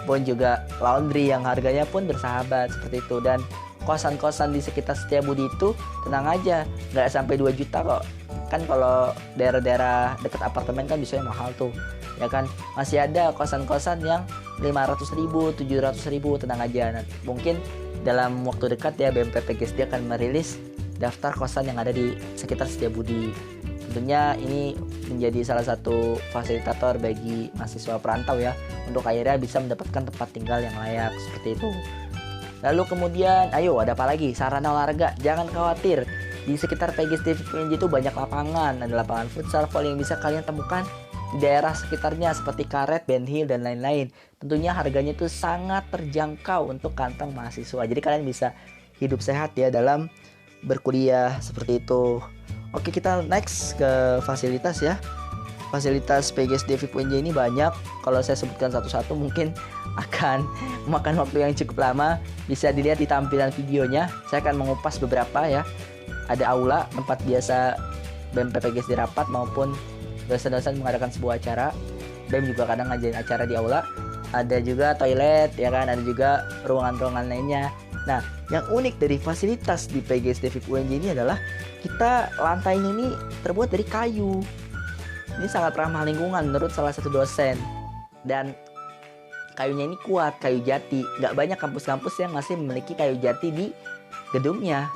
[SPEAKER 2] pun juga laundry yang harganya pun bersahabat seperti itu. Dan kosan-kosan di sekitar Setiabudi itu tenang aja, nggak sampai 2 juta kok. Kan kalau daerah-daerah dekat apartemen kan biasanya mahal tuh, ya kan. Masih ada kosan-kosan yang 500.000, 700.000, tenang aja. Nah, mungkin dalam waktu dekat ya BMPPGSD akan merilis daftar kosan yang ada di sekitar Setiabudi. Tentunya ini menjadi salah satu fasilitator bagi mahasiswa perantau ya, untuk akhirnya bisa mendapatkan tempat tinggal yang layak seperti itu. Lalu kemudian, ayo ada apa lagi? Sarana olahraga, jangan khawatir. Di sekitar PGSD FIP UNJ itu banyak lapangan, ada lapangan futsal, volley yang bisa kalian temukan di daerah sekitarnya seperti karet, Ben Hill, dan lain-lain. Tentunya harganya itu sangat terjangkau untuk kantong mahasiswa. Jadi kalian bisa hidup sehat ya dalam berkuliah seperti itu. Oke, kita next ke fasilitas ya. Fasilitas PGSD FIP UNJ ini banyak. Kalau saya sebutkan satu-satu mungkin akan memakan waktu yang cukup lama. Bisa dilihat di tampilan videonya. Saya akan mengupas beberapa ya. Ada aula tempat biasa BMPPGSD rapat maupun dosen-dosen mengadakan sebuah acara. BEM juga kadang ngajarin acara di aula. Ada juga toilet ya kan, ada juga ruangan-ruangan lainnya. Nah, yang unik dari fasilitas di PGSD FIP UNJ ini adalah kita lantainya ini terbuat dari kayu. Ini sangat ramah lingkungan menurut salah satu dosen. Dan kayunya ini kuat, kayu jati. Gak banyak kampus-kampus yang masih memiliki kayu jati di gedungnya.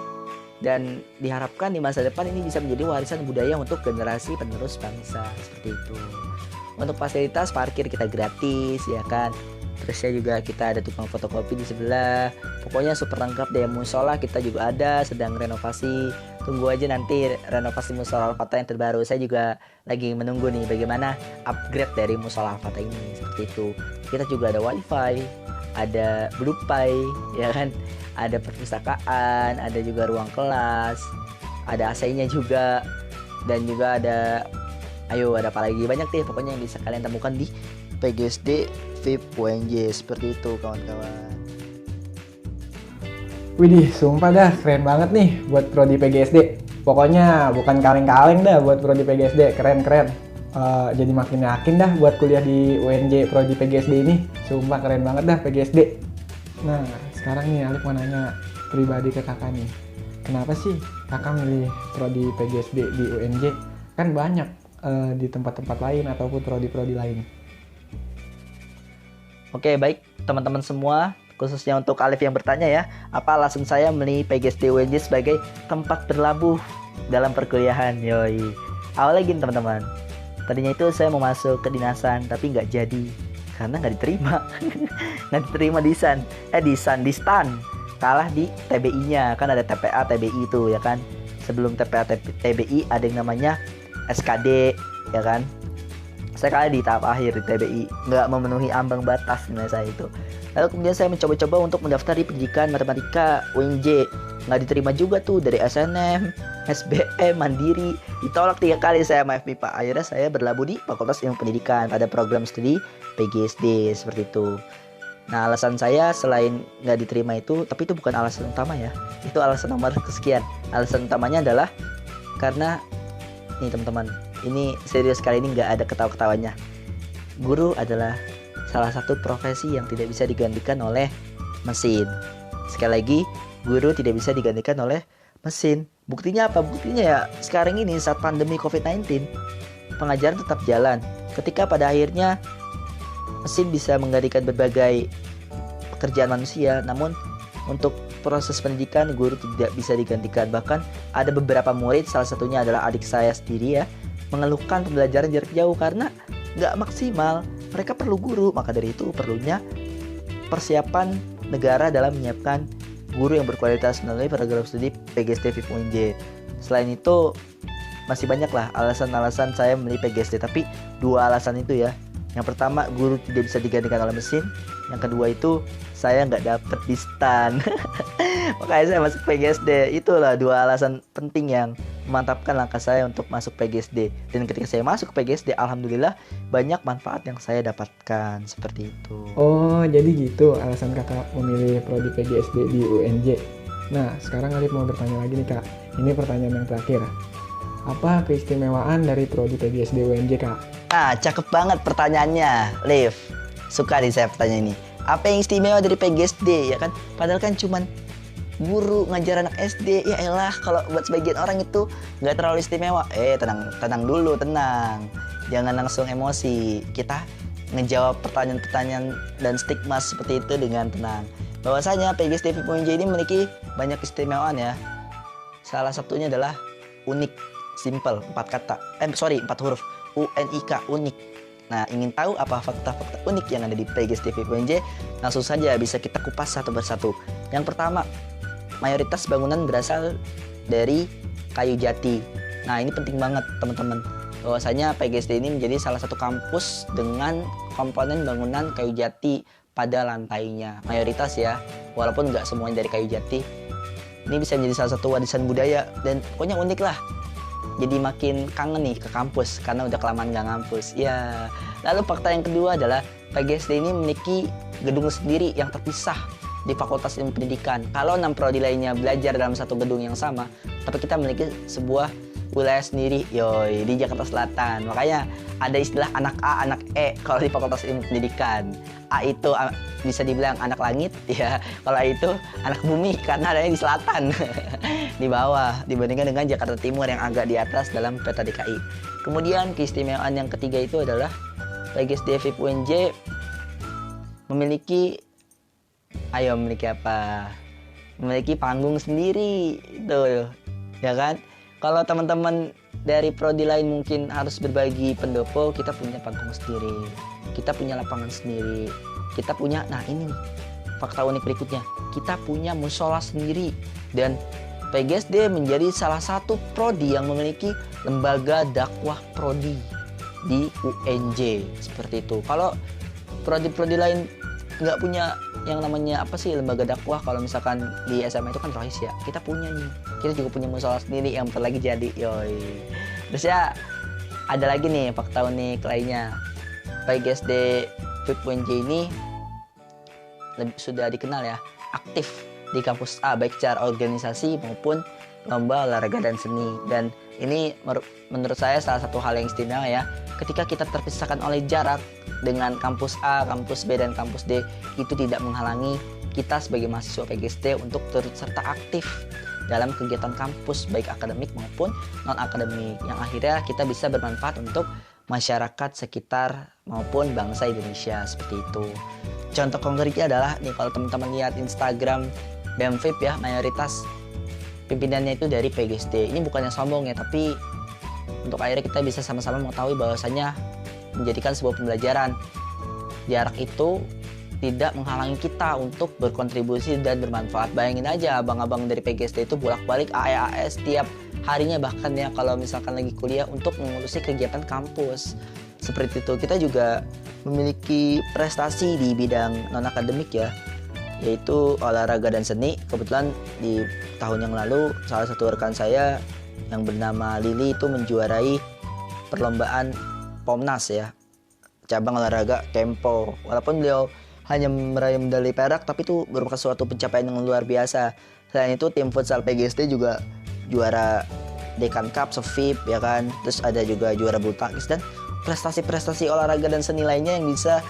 [SPEAKER 2] Dan diharapkan di masa depan ini bisa menjadi warisan budaya untuk generasi penerus bangsa seperti itu. Untuk fasilitas parkir kita gratis ya kan. Terusnya juga kita ada tukang fotokopi di sebelah. Pokoknya super lengkap deh. Musola kita juga ada, sedang renovasi. Tunggu aja nanti renovasi musola Al-Fatah yang terbaru. Saya juga lagi menunggu nih bagaimana upgrade dari musola Al-Fatah ini seperti itu. Kita juga ada wifi, ada bluepay ya kan. Ada perpustakaan, ada juga ruang kelas, ada AC-nya juga, dan juga ada, ada apa lagi, banyak deh pokoknya yang bisa kalian temukan di PGSD FIP UNJ seperti itu kawan-kawan.
[SPEAKER 1] Widih, sumpah dah keren banget nih buat prodi PGSD. Pokoknya bukan kaleng-kaleng dah buat prodi PGSD, keren-keren. Jadi makin yakin dah buat kuliah di UNJ prodi PGSD ini. Sumpah keren banget dah PGSD. Nah, sekarang nih Alif mau nanya pribadi ke kakak nih. Kenapa sih kakak milih prodi PGSD di UNJ? Kan banyak di tempat-tempat lain ataupun prodi-prodi lain.
[SPEAKER 2] Oke, baik teman-teman semua. khususnya untuk Alif yang bertanya ya, apa alasan saya memilih PGSD UNJ sebagai tempat berlabuh dalam perkuliahan? Yoi. Awalnya gini teman-teman, tadinya itu saya mau masuk kedinasan tapi nggak jadi karena nggak diterima. Nggak diterima di STAN, kalah di TBI-nya. Kan ada TPA TBI itu ya kan. Sebelum TPA TBI ada yang namanya SKD ya kan. Saya kalah di tahap akhir di TBI, nggak memenuhi ambang batas nilai saya itu. Lalu kemudian saya mencoba-coba untuk mendaftar di pendidikan matematika UNJ, nggak diterima juga tuh dari SNM, SBM, Mandiri, ditolak 3 kali saya sama FMIPA. Akhirnya saya berlabuh di Fakultas Ilmu Pendidikan pada program studi PGSD seperti itu. Nah, alasan saya selain nggak diterima itu, tapi itu bukan alasan utama ya, itu alasan nomor kesekian. Alasan utamanya adalah karena nih teman-teman, ini serius kali ini nggak ada ketawa-ketawanya. Guru adalah salah satu profesi yang tidak bisa digantikan oleh mesin. Sekali lagi, guru tidak bisa digantikan oleh mesin. Buktinya apa? Buktinya ya sekarang ini saat pandemi COVID-19, pengajaran tetap jalan. Ketika pada akhirnya mesin bisa menggantikan berbagai pekerjaan manusia, namun untuk proses pendidikan guru tidak bisa digantikan. Bahkan ada beberapa murid, salah satunya adalah adik saya sendiri ya, mengeluhkan pembelajaran jarak jauh karena nggak maksimal. Mereka perlu guru, maka dari itu perlunya persiapan negara dalam menyiapkan guru yang berkualitas melalui program studi PGSD FIP UNJ. Selain itu masih banyak lah alasan-alasan saya memilih PGSD, tapi 2 alasan itu ya. Yang pertama, guru tidak bisa digantikan oleh mesin. Yang kedua itu saya nggak dapet di STAN. Makanya saya masuk PGSD. Itulah 2 alasan penting yang memantapkan langkah saya untuk masuk PGSD. Dan ketika saya masuk ke PGSD, alhamdulillah banyak manfaat yang saya dapatkan seperti itu.
[SPEAKER 1] Oh, jadi gitu alasan kakak memilih prodi PGSD di UNJ. Nah, sekarang Alif mau bertanya lagi nih kak. Ini pertanyaan yang terakhir. Apa keistimewaan dari prodi PGSD UNJ kak?
[SPEAKER 2] Nah, cakep banget pertanyaannya, Liv. Suka nih saya pertanyaan ini. Apa yang istimewa dari PGSD ya kan? Padahal kan cuman guru ngajar anak SD. Ya elah, kalau buat sebagian orang itu nggak terlalu istimewa. Tenang dulu, tenang. Jangan langsung emosi. Kita ngejawab pertanyaan-pertanyaan dan stigma seperti itu dengan tenang. Bahwasanya PGSD FIP UNJ ini memiliki banyak keistimewaan ya. Salah satunya adalah unik, simple, 4 huruf. UNIK, unik. Nah, ingin tahu apa fakta-fakta unik yang ada di PGSD FIP UNJ? Langsung saja bisa kita kupas satu persatu. Yang pertama, mayoritas bangunan berasal dari kayu jati. Nah, ini penting banget teman-teman. Bahwasanya PGSD ini menjadi salah satu kampus dengan komponen bangunan kayu jati pada lantainya. Mayoritas ya, walaupun nggak semuanya dari kayu jati. Ini bisa menjadi salah satu warisan budaya dan pokoknya unik lah. Jadi makin kangen nih ke kampus karena udah kelamaan nggak ngampus ya. Lalu fakta yang kedua adalah PGSD ini memiliki gedung sendiri yang terpisah di Fakultas Ilmu Pendidikan. Kalau 6 prodi lainnya belajar dalam satu gedung yang sama, tapi kita memiliki sebuah wilayah sendiri yoi di Jakarta Selatan. Makanya ada istilah anak A, anak E kalau di Fakultas Ilmu Pendidikan. A itu bisa dibilang anak langit ya, kalau A itu anak bumi karena adanya di selatan di bawah dibandingkan dengan Jakarta Timur yang agak di atas dalam peta DKI. Kemudian keistimewaan yang ketiga itu adalah PGSD FIP UNJ memiliki apa? Memiliki panggung sendiri tuh ya kan. Kalau teman-teman dari prodi lain mungkin harus berbagi pendopo, kita punya panggung sendiri, kita punya lapangan sendiri, kita punya, nah ini nih fakta unik berikutnya, kita punya musola sendiri. Dan PGSD menjadi salah satu prodi yang memiliki lembaga dakwah prodi di UNJ seperti itu. Kalau prodi-prodi lain nggak punya yang namanya apa sih lembaga dakwah, kalau misalkan di SMA itu kan rohis ya, kita punya nih, kita juga punya musola sendiri yang bentar lagi jadi yoi. Terus ya ada lagi nih fakta unik lainnya, PGSD FIP UNJ ini sudah dikenal ya aktif di kampus A baik secara organisasi maupun lomba olahraga dan seni. Dan ini menurut saya salah satu hal yang istimewa ya, ketika kita terpisahkan oleh jarak dengan kampus A, kampus B, dan kampus D, itu tidak menghalangi kita sebagai mahasiswa PGSD untuk turut serta aktif dalam kegiatan kampus baik akademik maupun non akademik, yang akhirnya kita bisa bermanfaat untuk masyarakat sekitar maupun bangsa Indonesia seperti itu. Contoh konkretnya adalah nih, kalau teman-teman lihat Instagram BEM FIP ya, mayoritas pimpinannya itu dari PGSD. Ini bukannya sombong ya, tapi untuk akhirnya kita bisa sama-sama mengetahui bahwasanya menjadikan sebuah pembelajaran. Jarak itu tidak menghalangi kita untuk berkontribusi dan bermanfaat. Bayangin aja abang-abang dari PGSD itu bolak-balik AEAS tiap harinya, bahkan ya kalau misalkan lagi kuliah untuk mengurusi kegiatan kampus. Seperti itu. Kita juga memiliki prestasi di bidang non-akademik ya, yaitu olahraga dan seni. Kebetulan di tahun yang lalu salah satu rekan saya yang bernama Lili itu menjuarai perlombaan Pomnas ya, cabang olahraga Tempo. Walaupun beliau hanya meraih medali perak, tapi itu merupakan suatu pencapaian yang luar biasa. Selain itu tim futsal PGSD juga juara Dekan Cup, FIP ya kan. Terus ada juga juara bulu tangkis dan prestasi-prestasi olahraga dan seni lainnya yang bisa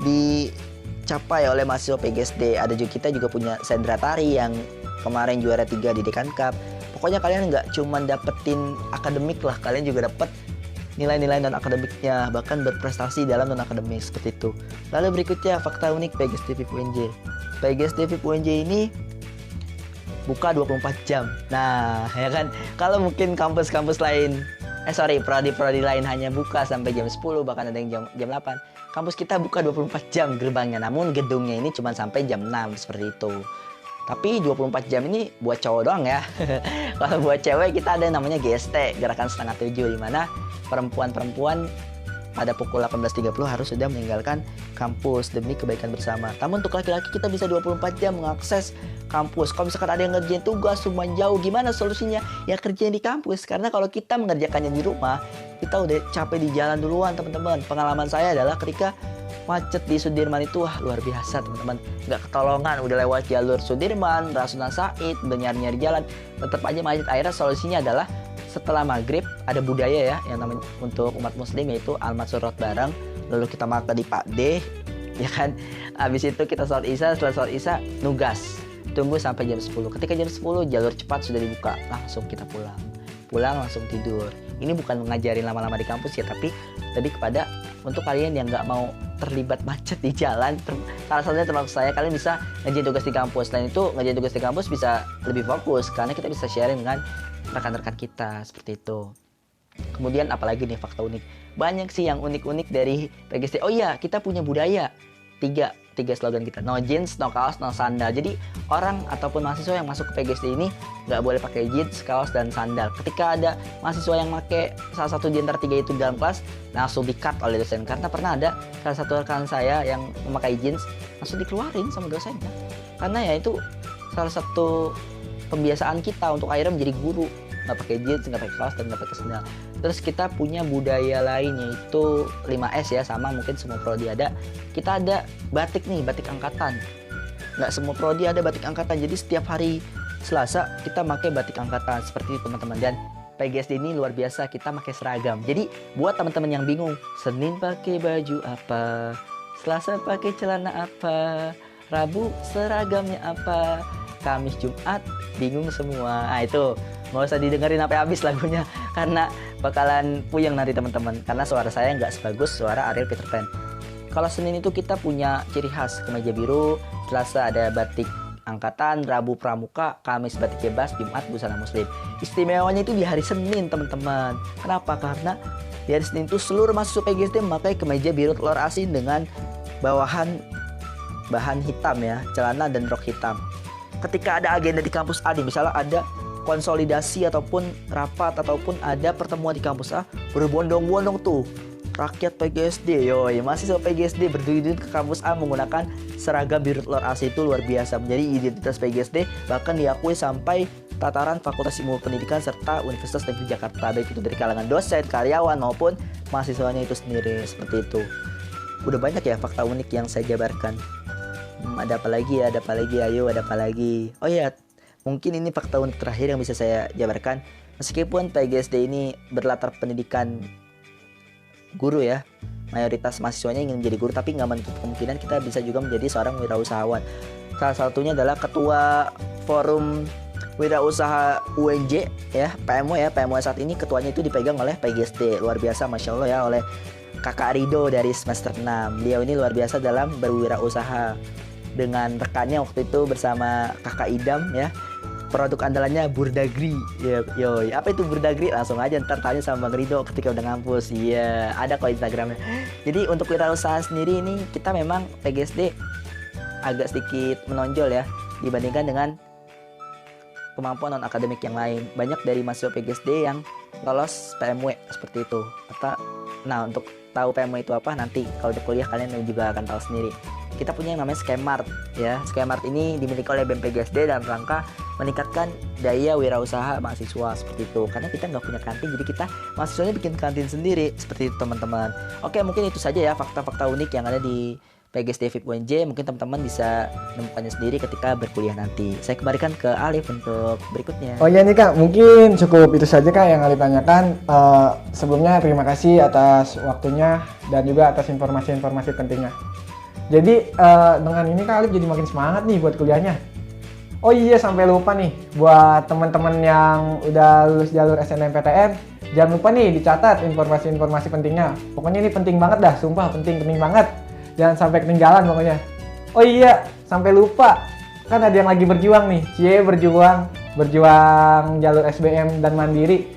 [SPEAKER 2] dicapai oleh mahasiswa PGSD. Ada juga, kita juga punya Sendra Tari yang kemarin juara 3 di Dekan Cup. Pokoknya kalian nggak cuma dapetin akademik lah, kalian juga dapet nilai-nilai non akademiknya, bahkan berprestasi dalam non akademik seperti itu. Lalu berikutnya fakta unik PGSD FIP UNJ. PGSD FIP UNJ ini buka 24 jam. Nah, ya kan, kalau mungkin kampus-kampus lain, prodi-prodi lain hanya buka sampai jam 10, bahkan ada yang jam 8. Kampus kita buka 24 jam gerbangnya, namun gedungnya ini cuma sampai jam 6 seperti itu. Tapi 24 jam ini buat cowok doang ya. Kalau buat cewek kita ada yang namanya GST, gerakan setengah 7, di mana perempuan-perempuan pada pukul 18.30 harus sudah meninggalkan kampus demi kebaikan bersama. Namun untuk laki-laki kita bisa 24 jam mengakses kampus. Kalau misalkan ada yang ngerjain tugas rumah jauh, gimana solusinya? Ya kerjain di kampus. Karena kalau kita mengerjakannya di rumah, kita udah capek di jalan duluan, teman-teman. Pengalaman saya adalah ketika macet di Sudirman itu, wah luar biasa teman-teman. Nggak ketolongan, udah lewat jalur Sudirman, Rasuna Said, udah nyari-nyari jalan, tetap aja macet. Akhirnya solusinya adalah setelah maghrib ada budaya ya yang namanya untuk umat muslim, yaitu almat surat bareng, lalu kita makan di Pak D ya kan. Habis itu kita sholat isya, setelah sholat isya nugas, tunggu sampai jam 10. Ketika jam 10 jalur cepat sudah dibuka, langsung kita pulang langsung tidur. Ini bukan ngajarin lama-lama di kampus ya, tapi lebih kepada untuk kalian yang nggak mau terlibat macet di jalan. Salah satunya termasuk saya, kalian bisa ngerjain tugas di kampus. Selain itu ngerjain tugas di kampus bisa lebih fokus karena kita bisa sharing dengan rekan-rekan kita seperti itu. Kemudian apalagi nih fakta unik, banyak sih yang unik-unik dari PGSD. Oh iya, kita punya budaya tiga slogan kita, no jeans, no kaos, no sandal. Jadi orang ataupun mahasiswa yang masuk ke PGSD ini nggak boleh pakai jeans, kaos, dan sandal. Ketika ada mahasiswa yang pakai salah satu di antara tiga itu di dalam kelas, langsung di-cut oleh dosen. Karena pernah ada salah satu rekan saya yang memakai jeans, langsung dikeluarin sama dosennya. Karena ya itu salah satu pembiasaan kita untuk akhirnya menjadi guru, nggak pakai jeans, nggak pakai kaos, dan nggak pakai sandal. Terus kita punya budaya lain, yaitu 5S ya, sama mungkin semua prodi ada. Kita ada batik nih, batik angkatan. Nggak semua prodi ada batik angkatan, jadi setiap hari Selasa kita pakai batik angkatan seperti itu teman-teman. Dan PGSD ini luar biasa, kita pakai seragam. Jadi buat teman-teman yang bingung, Senin pakai baju apa, Selasa pakai celana apa, Rabu seragamnya apa, Kamis Jumat bingung semua. Nah itu nggak usah didengerin sampai habis lagunya, karena bakalan puyeng nanti teman-teman, karena suara saya nggak sebagus suara Ariel Peter Pan. Kalau Senin itu kita punya ciri khas kemeja biru, Selasa ada batik angkatan, Rabu pramuka, Kamis batik bebas, Jumat busana muslim. Istimewanya itu di hari Senin teman-teman. Kenapa? Karena di hari Senin itu seluruh mahasiswa PGSD memakai kemeja biru telur asin dengan bahan hitam ya, celana dan rok hitam. Ketika ada agenda di kampus A, misalnya ada konsolidasi ataupun rapat ataupun ada pertemuan di kampus A, berbondong-bondong tuh rakyat PGSD, yoi, mahasiswa PGSD berdiri ke kampus A menggunakan seragam biru telur asin. Itu luar biasa, menjadi identitas PGSD, bahkan diakui sampai tataran Fakultas Ilmu Pendidikan serta Universitas Negeri Jakarta, baik itu dari kalangan dosen, karyawan maupun mahasiswanya itu sendiri. Seperti itu. Udah banyak ya fakta unik yang saya jabarkan. Ada apa lagi ya? Ada apa lagi? Ayo, ada apa lagi? Oh ya, mungkin ini fakta unik terakhir yang bisa saya jabarkan. Meskipun PGSD ini berlatar pendidikan guru ya, mayoritas mahasiswanya ingin menjadi guru, tapi nggak menutup kemungkinan kita bisa juga menjadi seorang wirausahawan. Salah satunya adalah ketua forum wirausaha UNJ ya, PMW ya. PMW saat ini ketuanya itu dipegang oleh PGSD. Luar biasa, masya Allah ya, oleh Kakak Rido dari semester 6. Beliau ini luar biasa dalam berwirausaha. Dengan rekannya waktu itu bersama Kakak Idam ya. Produk andalannya Burdagri. Yoi, apa itu Burdagri? Langsung aja ntar tanya sama Bang Rido ketika udah ngampus. Iya, ada kok Instagramnya. Jadi untuk wirausaha sendiri ini kita memang PGSD agak sedikit menonjol ya dibandingkan dengan kemampuan non akademik yang lain. Banyak dari mahasiswa PGSD yang lolos PMW seperti itu. Nah, untuk tahu PMW itu apa nanti kalau di kuliah kalian juga akan tahu sendiri. Kita punya yang namanya Skemart ya. Skemart ini dimiliki oleh BEM PGSD dalam rangka meningkatkan daya wirausaha mahasiswa seperti itu. Karena kita nggak punya kantin, jadi kita mahasiswanya bikin kantin sendiri seperti itu teman-teman. Oke, mungkin itu saja ya fakta-fakta unik yang ada di PGSD FIP UNJ. Mungkin teman-teman bisa menemukannya sendiri ketika berkuliah nanti. Saya kembalikan ke Alif untuk berikutnya.
[SPEAKER 1] Oh iya nih Kak, mungkin cukup itu saja Kak yang Alif tanyakan. Sebelumnya terima kasih atas waktunya dan juga atas informasi-informasi pentingnya. Jadi dengan ini Kak Alif jadi makin semangat nih buat kuliahnya. Oh iya, sampai lupa nih buat teman-teman yang udah lulus jalur SNMPTN, jangan lupa nih dicatat informasi-informasi pentingnya. Pokoknya ini penting banget dah, sumpah penting banget. Jangan sampai ketinggalan pokoknya. Oh iya, sampai lupa. Kan ada yang lagi berjuang nih. Berjuang jalur SBM dan Mandiri.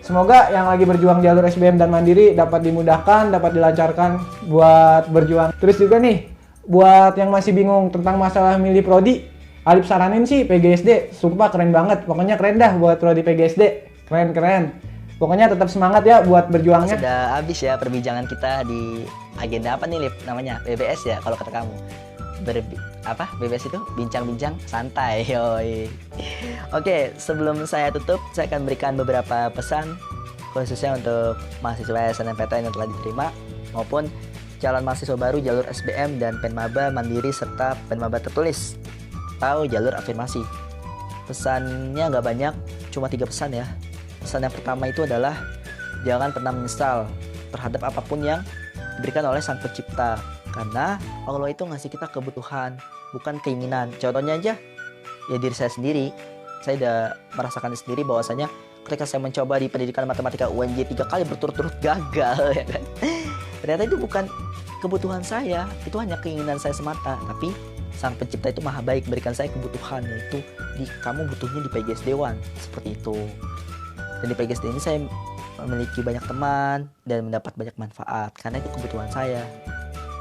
[SPEAKER 1] Semoga yang lagi berjuang jalur SBM dan Mandiri dapat dimudahkan, dapat dilancarkan buat berjuang. Terus juga nih, buat yang masih bingung tentang masalah milih prodi, Alif saranin sih PGSD. Sumpah keren banget. Pokoknya keren dah buat prodi PGSD. Keren. Pokoknya tetap semangat ya buat berjuangnya.
[SPEAKER 2] Sudah habis ya perbincangan kita di agenda apa nih Lip namanya? BBS ya kalau kata kamu. BBS itu bincang-bincang santai. Yoi. Oke, sebelum saya tutup, saya akan berikan beberapa pesan khususnya untuk mahasiswa SNMPTN yang telah diterima maupun calon mahasiswa baru jalur SBM dan Penmaba Mandiri serta Penmaba tertulis atau jalur afirmasi. Pesannya nggak banyak, cuma 3 pesan ya. Pesan yang pertama itu adalah jangan pernah menyesal terhadap apapun yang diberikan oleh Sang Pencipta. Karena Allah itu ngasih kita kebutuhan, bukan keinginan. Contohnya aja, ya diri saya sendiri. Saya udah merasakan sendiri bahwasanya ketika saya mencoba di pendidikan matematika UNJ 3 kali berturut-turut gagal ya kan. Ternyata itu bukan kebutuhan saya, itu hanya keinginan saya semata. Tapi Sang Pencipta itu maha baik berikan saya kebutuhan, yaitu kamu butuhnya di PGSD 1 seperti itu. Dan di PGSD ini saya memiliki banyak teman dan mendapat banyak manfaat karena itu kebutuhan saya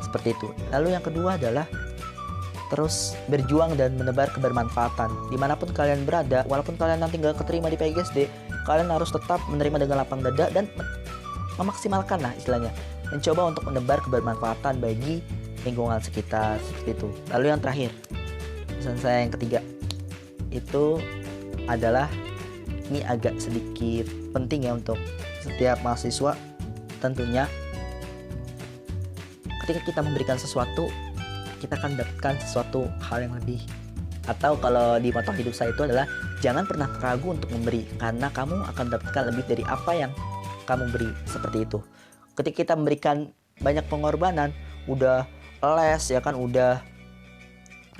[SPEAKER 2] seperti itu. Lalu yang kedua adalah terus berjuang dan menebar kebermanfaatan dimanapun kalian berada. Walaupun kalian nanti nggak keterima di PGSD, kalian harus tetap menerima dengan lapang dada dan memaksimalkan lah istilahnya, mencoba untuk menebar kebermanfaatan bagi lingkungan sekitar seperti itu. Lalu yang terakhir, pesan saya yang ketiga itu adalah ini agak sedikit penting ya untuk setiap mahasiswa tentunya. Ketika kita memberikan sesuatu, kita akan mendapatkan sesuatu hal yang lebih. Atau kalau di moto hidup saya itu adalah jangan pernah ragu untuk memberi, karena kamu akan mendapatkan lebih dari apa yang kamu beri seperti itu. Ketika kita memberikan banyak pengorbanan, udah les ya kan, udah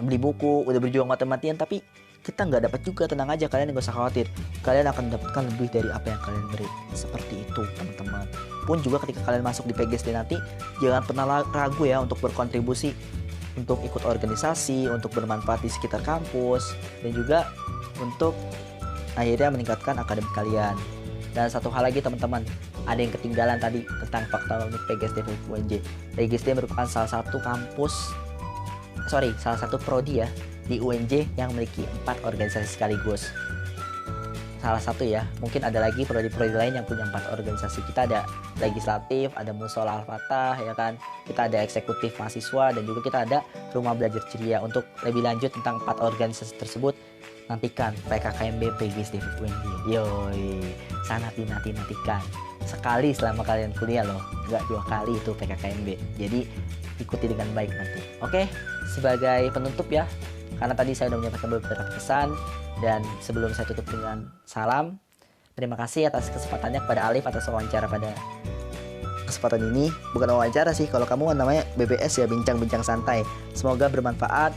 [SPEAKER 2] beli buku, udah berjuang mati-matian, tapi kita nggak dapat juga, tenang aja, kalian nggak usah khawatir, kalian akan mendapatkan lebih dari apa yang kalian beri seperti itu teman-teman. Pun juga ketika kalian masuk di PGSD nanti, jangan pernah ragu ya untuk berkontribusi, untuk ikut organisasi, untuk bermanfaat di sekitar kampus, dan juga untuk akhirnya meningkatkan akademik kalian. Dan satu hal lagi teman-teman, ada yang ketinggalan tadi tentang fakta unik PGSD UNJ. PGSD merupakan salah satu prodi ya di UNJ yang memiliki 4 organisasi sekaligus. Salah satu ya, mungkin ada lagi prodi-prodi lain yang punya 4 organisasi. Kita ada legislatif, ada Musola Al-Fatah ya kan, kita ada eksekutif mahasiswa, dan juga kita ada rumah belajar ceria. Untuk lebih lanjut tentang 4 organisasi tersebut, nantikan PKKMB PGSD UNJ. Yoi, sangat dinantikan. Sekali selama kalian kuliah loh, nggak 2 kali itu PKKMB. Jadi ikuti dengan baik nanti. Oke, sebagai penutup ya, karena tadi saya sudah menyampaikan beberapa pesan, dan sebelum saya tutup dengan salam, terima kasih atas kesempatannya kepada Alif atas wawancara pada kesempatan ini. Bukan wawancara sih, kalau kamu namanya BBS ya, bincang-bincang santai. Semoga bermanfaat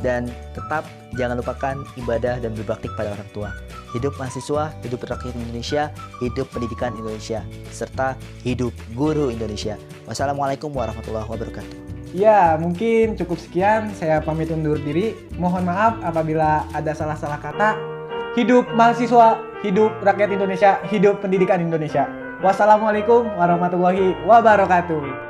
[SPEAKER 2] dan tetap jangan lupakan ibadah dan berbakti kepada orang tua. hidup mahasiswa, hidup rakyat Indonesia, hidup pendidikan Indonesia, serta hidup guru Indonesia. Wassalamualaikum warahmatullahi wabarakatuh.
[SPEAKER 1] Ya, mungkin cukup sekian. Saya pamit undur diri. Mohon maaf apabila ada salah-salah kata. Hidup mahasiswa, hidup rakyat Indonesia, hidup pendidikan Indonesia. Wassalamualaikum warahmatullahi wabarakatuh.